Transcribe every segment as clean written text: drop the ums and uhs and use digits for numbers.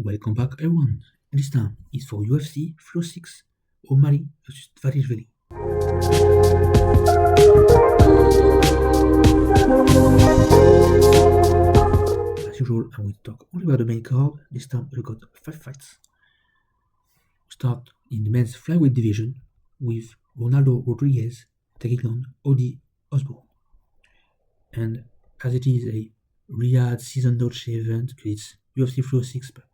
Welcome back everyone. This time is for UFC Flow 6 MALLEY vs Dvalishvili. As usual, I'm going to talk only about the main card. This time we've got 5 fights. We start in the men's flyweight division with Ronaldo Rodriguez taking on Odi Osbourne. And as it is a Riyadh season Noche event, it's UFC Flow 6, but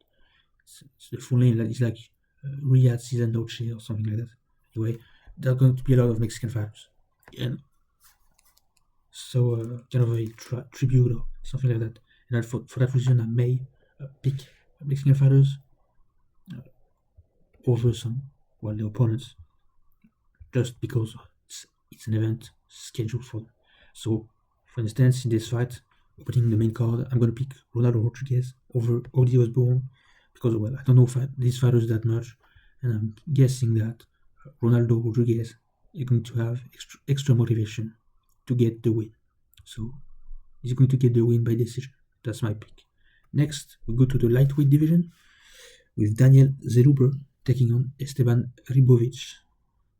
it's the full name, it's like Riyadh season Noche or something like that. Anyway, there are going to be a lot of Mexican fighters. And so kind of a tribute or something like that. And for that reason, I may pick Mexican fighters over some, the opponents, just because it's an event scheduled for them. So, for instance, in this fight, opening the main card, I'm going to pick Ronaldo Rodriguez over Odi Osbourne because, I don't know these fighters that much, and I'm guessing that Ronaldo Rodriguez is going to have extra motivation to get the win. So, he's going to get the win by decision. That's my pick. Next, we go to the lightweight division with Daniel Zeluber taking on Esteban Ribovic.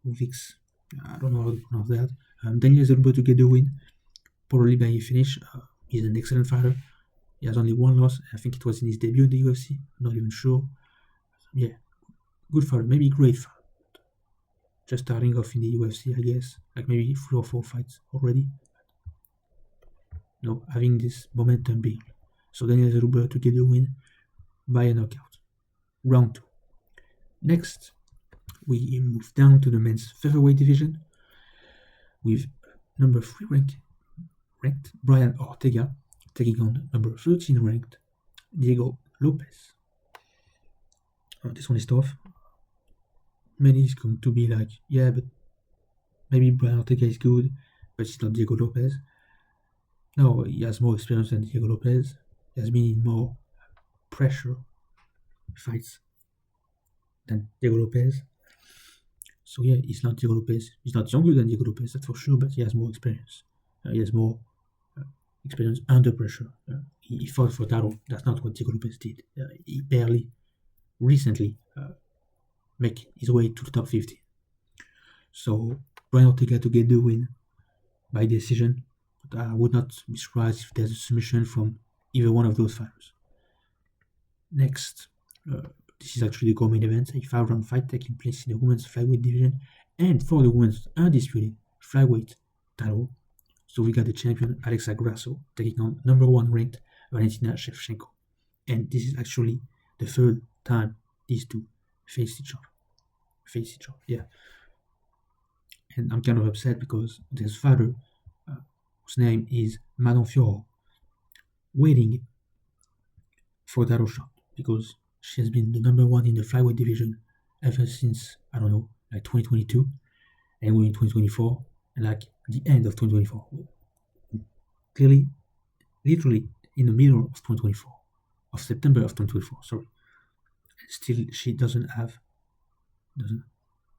I don't know how to pronounce that. Daniel Zeluber to get the win, probably by finish. He's an excellent fighter. He has only one loss. I think it was in his debut in the UFC. I'm not even sure. Yeah, good fighter, maybe great fighter. Just starting off in the UFC, I guess. Like maybe 3 or 4 fights already. Having this momentum build. So Daniel Zeluber to get the win by a knockout. Round 2. Next, we move down to the men's featherweight division with number 3 ranked Brian Ortega taking on number 13 ranked Diego Lopez. This one is tough. Many is going to be like, yeah, but maybe Brian Ortega is good, but it's not Diego Lopez. No, he has more experience than Diego Lopez. He has been in more pressure fights than Diego Lopez. So yeah, he's not Diego Lopez. He's not younger than Diego Lopez, that's for sure, but he has more experience. He has more experience under pressure. He fought for title. That's not what Diego Lopez did. He barely recently make his way to the top 50. So Brian Ortega to get the win by decision. But I would not be surprised if there's a submission from either one of those fighters. Next, this is actually the co-main event, a 5-round fight taking place in the women's flyweight division and for the women's undisputed flyweight title. So we got the champion Alexa Grasso taking on number 1 ranked Valentina Shevchenko. And this is actually the 3rd time these two face each other. Yeah. And I'm kind of upset because there's a fighter whose name is Manon Fiorot waiting for a title shot because she has been the number 1 in the flyweight division ever since, 2022, and we're in 2024, and the end of 2024. Clearly, literally in the middle of 2024, of September of 2024, sorry. And still, she doesn't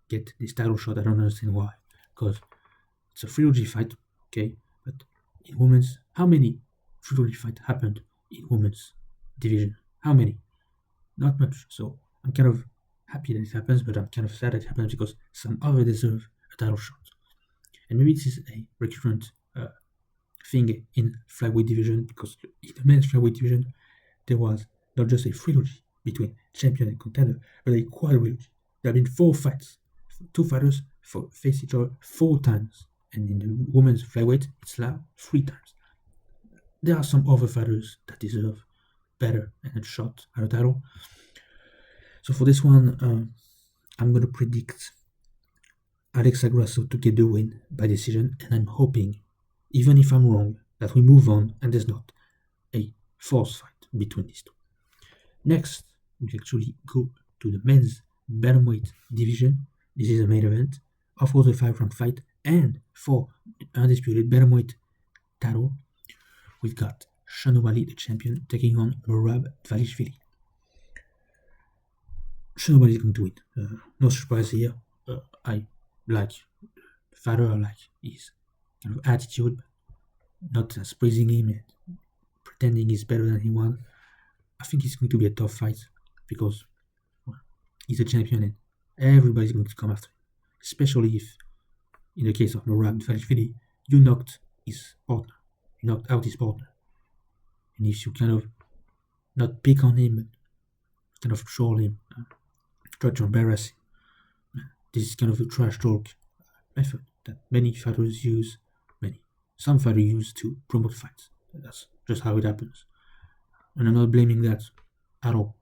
get this title shot. I don't understand why, because it's a trilogy fight, okay, but in women's, how many trilogy fights happened in women's division? How many? Not much. So I'm kind of happy that it happens, but I'm kind of sad that it happens because some other deserve a title shot. And maybe this is a recurrent thing in flyweight division, because in the men's flyweight division there was not just a trilogy between champion and contender, but a quadrilogy. There have been 4 fights. 2 fighters face each other 4 times. And in the women's flyweight, it's now 3 times. There are some other fighters that deserve better and a shot at a title. So for this one, I'm going to predict Alexa Grasso to get the win by decision, and I'm hoping, even if I'm wrong, that we move on and there's not a forced fight between these two. Next, we actually go to the men's bantamweight division. This is a main event, of course, a 5-round fight, and for the undisputed bantamweight title, we've got Sean O'Malley, the champion, taking on Merab Dvalishvili. Sean O'Malley is going to win. No surprise here. I like the fighter. I like his kind of attitude, not as praising him and pretending he's better than anyone. I think it's going to be a tough fight. because he's a champion and everybody's going to come after him. Especially if, in the case of Merab Dvalishvili, you knocked his partner. You knocked out his partner. And if you kind of not pick on him, but kind of troll him, try to embarrass him, this is kind of a trash talk method that many fighters use, some fighters use to promote fights. That's just how it happens. And I'm not blaming that at all.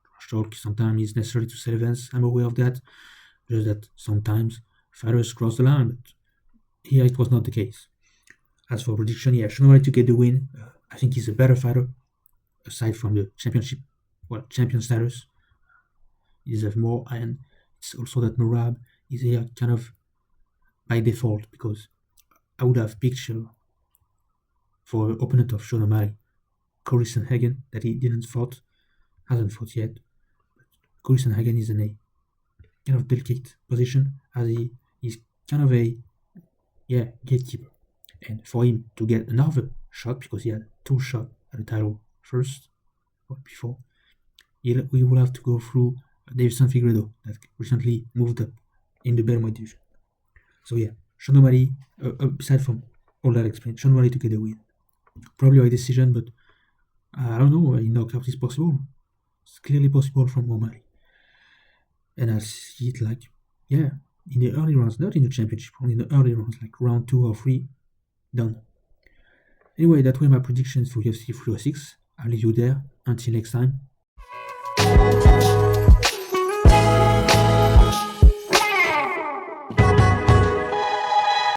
Trash talk sometimes is necessary to sell events. I'm aware of that. Just that sometimes fighters cross the line, but here it was not the case. As for prediction, yeah, Sean O'Malley to get the win. I think he's a better fighter, aside from the champion status. He deserves more, and it's also that Merab is here kind of by default, because I would have picked for opponent of Sean O'Malley, Corey Sandhagen, that he hasn't fought yet. But Corey Sandhagen is in a kind of delicate position, as he is kind of a gatekeeper. And for him to get another shot, because he had 2 shots at the title before, we will have to go through Davison Figueiredo, that recently moved up in the bantamweight division. So yeah, Sean O'Malley, aside from all that explained, Sean O'Malley to get a win. Probably a decision, but I don't know, a knockout is possible. It's clearly possible from O'Malley. And I see it like, in the early rounds, not in the championship, only in the early rounds, like round 2 or 3, done. Anyway, that were my predictions for UFC 306. I'll leave you there. Until next time.